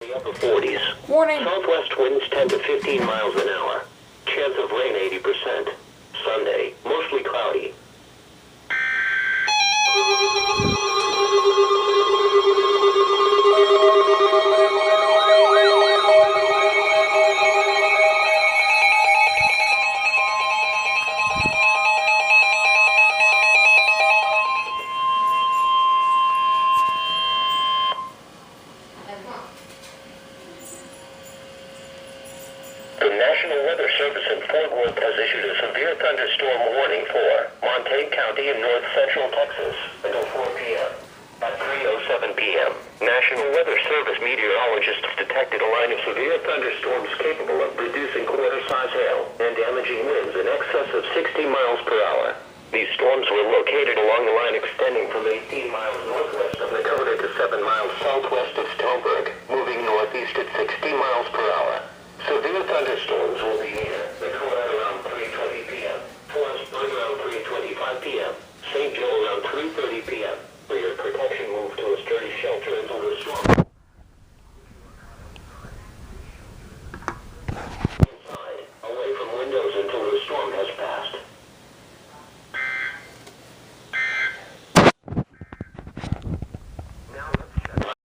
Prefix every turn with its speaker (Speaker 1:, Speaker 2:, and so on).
Speaker 1: The upper 40s.
Speaker 2: Warning.
Speaker 1: Southwest winds 10 to 15 miles an hour. Chance of rain 80%. Sunday, mostly cloudy. The National Weather Service in Fort Worth has issued a severe thunderstorm warning for Montague County in north central Texas until 4 p.m. At 3:07 p.m., National Weather Service meteorologists detected a line of severe thunderstorms capable of producing quarter-size hail and damaging winds in excess of 60 miles per hour. These storms were located along the line extending from 18 miles northwest of Dakota to 7 miles southwest of Stoneburg, moving northeast at 60 miles per hour. Severe thunderstorms will be near.